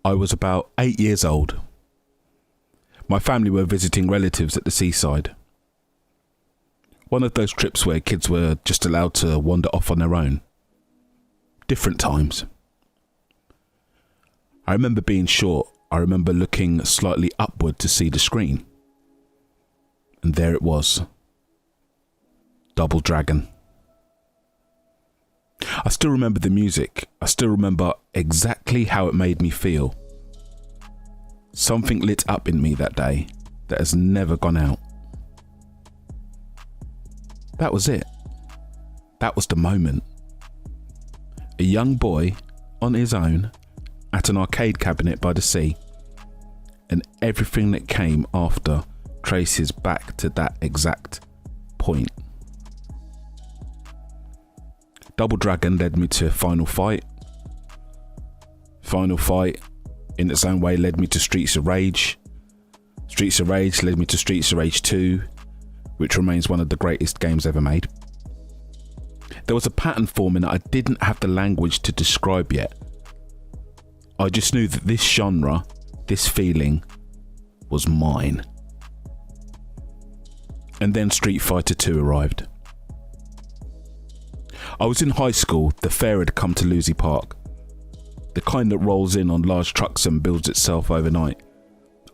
I was about 8 years old. My family were visiting relatives at the seaside. One of those trips where kids were just allowed to wander off on their own. Different times. I remember being short. I remember looking slightly upward to see the screen. And there it was. Double Dragon. I still remember the music. I still remember exactly how it made me feel. Something lit up in me that day that has never gone out. That was it. That was the moment. A young boy on his own at an arcade cabinet by the sea, and everything that came after traces back to that exact point. Double Dragon led me to Final Fight. Final Fight, in its own way, led me to Streets of Rage. Streets of Rage led me to Streets of Rage 2, which remains one of the greatest games ever made. There was a pattern forming that I didn't have the language to describe yet. I just knew that this genre, this feeling, was mine. And then Street Fighter 2 arrived. I was in high school. The fair had come to Lucy Park. The kind that rolls in on large trucks and builds itself overnight.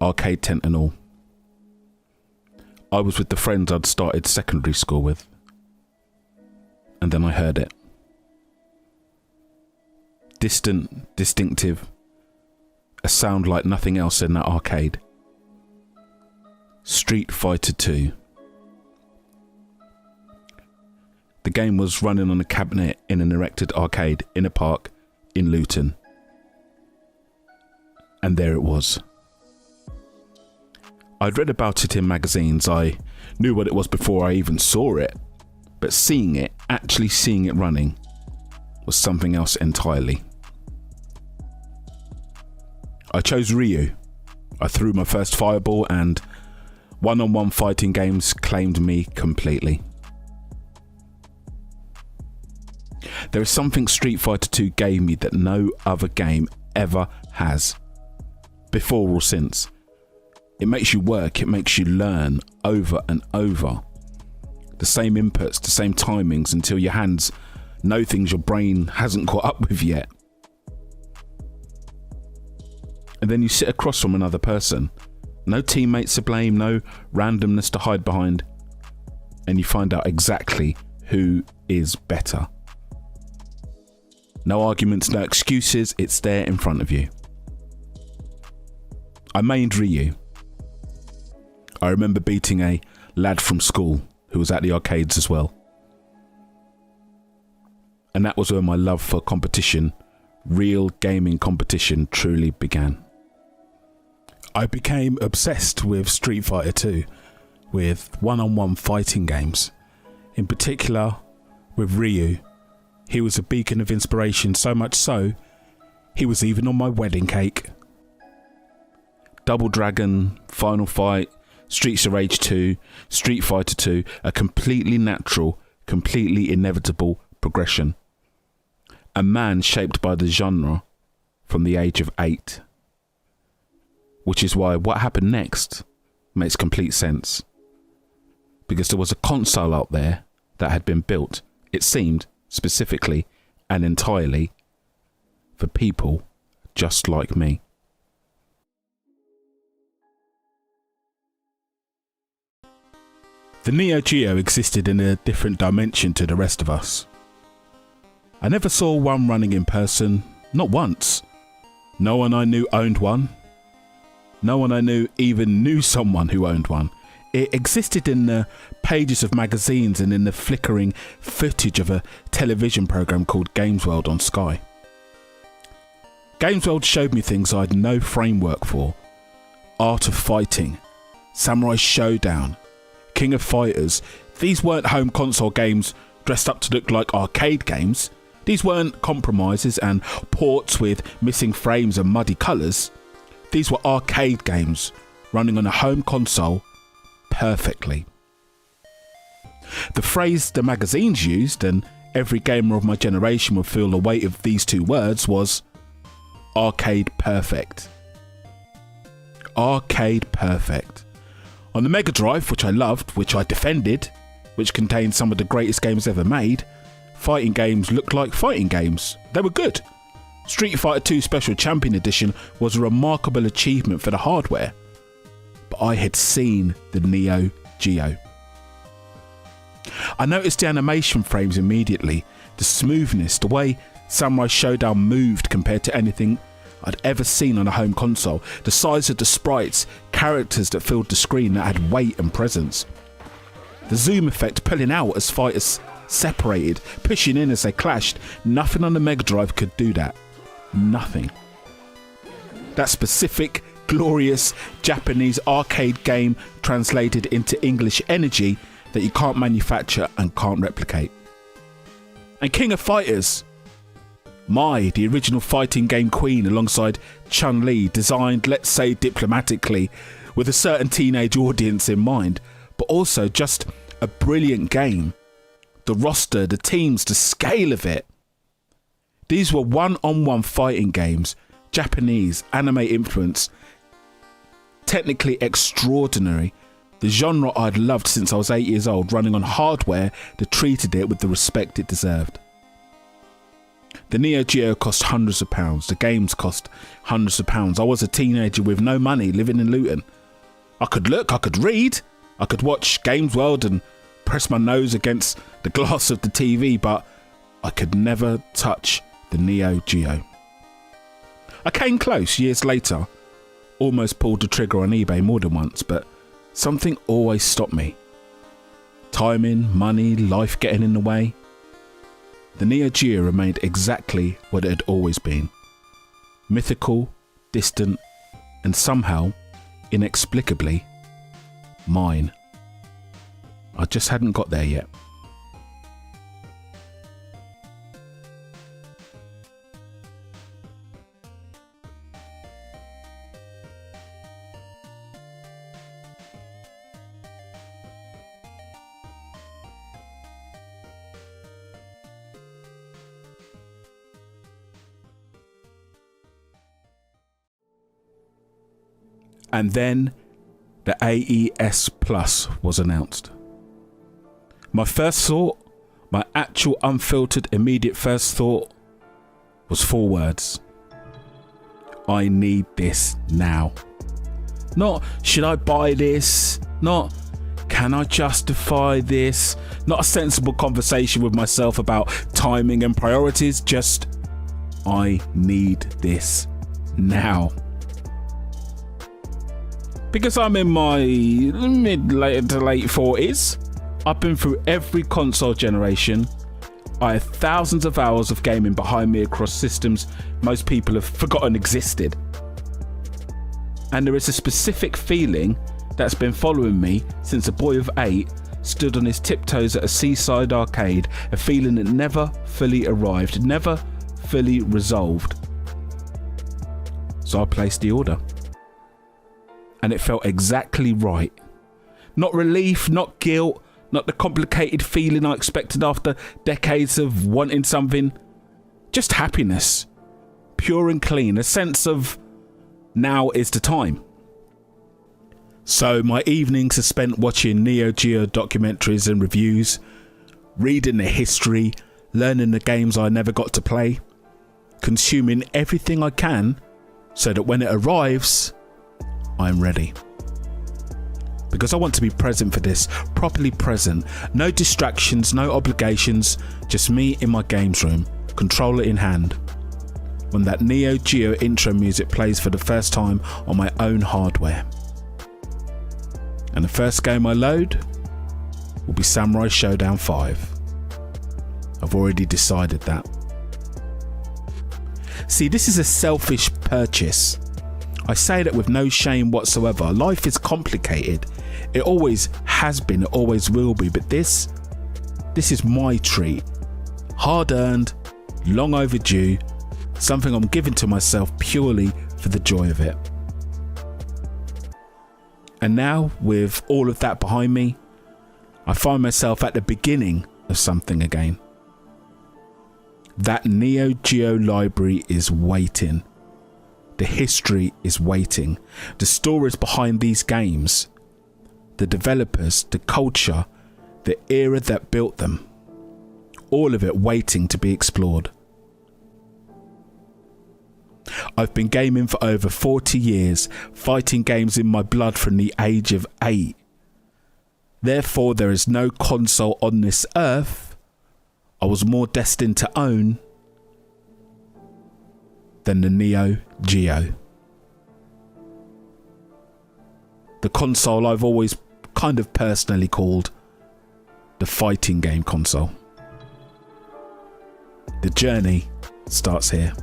Arcade tent and all. I was with the friends I'd started secondary school with. And then I heard it. Distant, distinctive. A sound like nothing else in that arcade. Street Fighter 2. The game was running on a cabinet in an erected arcade in a park in Luton. And there it was. I'd read about it in magazines. I knew what it was before I even saw it. But seeing it, actually seeing it running, was something else entirely. I chose Ryu. I threw my first fireball, and one-on-one fighting games claimed me completely. There is something Street Fighter 2 gave me that no other game ever has, before or since. It makes you work, it makes you learn over and over. The same inputs, the same timings, until your hands know things your brain hasn't caught up with yet. And then you sit across from another person. No teammates to blame, no randomness to hide behind. And you find out exactly who is better. No arguments, no excuses, it's there in front of you. I mained Ryu. I remember beating a lad from school who was at the arcades as well. And that was where my love for competition, real gaming competition, truly began. I became obsessed with Street Fighter 2, with one-on-one fighting games. In particular, with Ryu. He was a beacon of inspiration, so much so, he was even on my wedding cake. Double Dragon, Final Fight, Streets of Rage 2, Street Fighter 2, a completely natural, completely inevitable progression. A man shaped by the genre from the age of 8. Which is why what happened next makes complete sense. Because there was a console out there that had been built, it seemed, specifically and entirely for people just like me. The NeoGeo existed in a different dimension to the rest of us. I never saw one running in person, not once. No one I knew owned one. No one I knew even knew someone who owned one. It existed in the pages of magazines and in the flickering footage of a television program called Gamesworld on Sky. Gamesworld showed me things I had no framework for. Art of Fighting, Samurai Showdown, King of Fighters. These weren't home console games dressed up to look like arcade games. These weren't compromises and ports with missing frames and muddy colours. These were arcade games running on a home console perfectly. The phrase the magazines used, and every gamer of my generation would feel the weight of these two words, was arcade perfect. Arcade perfect. On the Mega Drive, which I loved, which I defended, which contained some of the greatest games ever made, fighting games looked like fighting games. They were good. Street Fighter 2 Special Champion Edition was a remarkable achievement for the hardware. But I had seen the Neo Geo. I noticed the animation frames immediately, the smoothness, the way Samurai Showdown moved compared to anything I'd ever seen on a home console, the size of the sprites, characters that filled the screen that had weight and presence. The zoom effect pulling out as fighters separated, pushing in as they clashed. Nothing on the Mega Drive could do that. Nothing. That specific, glorious Japanese arcade game translated into English energy that you can't manufacture and can't replicate. And King of Fighters, the original fighting game queen alongside Chun-Li, designed, let's say diplomatically, with a certain teenage audience in mind, but also just a brilliant game. The roster, the teams, the scale of it. These were one-on-one fighting games, Japanese, anime influence, technically extraordinary. The genre I'd loved since I was 8 years old, running on hardware that treated it with the respect it deserved. The Neo Geo cost hundreds of pounds. The games cost hundreds of pounds. I was a teenager with no money, living in Luton. I could look, I could read, I could watch Gamesworld and press my nose against the glass of the TV, but I could never touch the Neo Geo. I came close years later, almost pulled the trigger on eBay more than once, but something always stopped me. Timing, money, life getting in the way. The Neo Geo remained exactly what it had always been. Mythical, distant, and somehow, inexplicably, mine. I just hadn't got there yet. And then the AES Plus was announced. My first thought, my actual unfiltered immediate first thought, was 4 words. I need this now. Not, should I buy this? Not, can I justify this? Not a sensible conversation with myself about timing and priorities. Just, I need this now. Because I'm in my mid to late 40s, I've been through every console generation. I have thousands of hours of gaming behind me across systems most people have forgotten existed. And there is a specific feeling that's been following me since a boy of 8 stood on his tiptoes at a seaside arcade, a feeling that never fully arrived, never fully resolved. So I placed the order. And it felt exactly right. Not relief, not guilt, not the complicated feeling I expected after decades of wanting something. Just happiness. Pure and clean. A sense of now is the time. So my evenings are spent watching Neo Geo documentaries and reviews, reading the history, learning the games I never got to play, consuming everything I can so that when it arrives, I'm ready. Because I want to be present for this, properly present. No distractions, no obligations, just me in my games room, controller in hand. When that Neo Geo intro music plays for the first time on my own hardware. And the first game I load will be Samurai Showdown 5. I've already decided that. See, this is a selfish purchase. I say that with no shame whatsoever. Life is complicated. It always has been, it always will be. But this is my treat. Hard earned, long overdue, something I'm giving to myself purely for the joy of it. And now, with all of that behind me, I find myself at the beginning of something again. That Neo Geo library is waiting. The history is waiting. The stories behind these games, the developers, the culture, the era that built them, all of it waiting to be explored. I've been gaming for over 40 years, fighting games in my blood from the age of 8. Therefore, there is no console on this earth I was more destined to own than the Neo Geo. The console I've always kind of personally called the fighting game console. The journey starts here.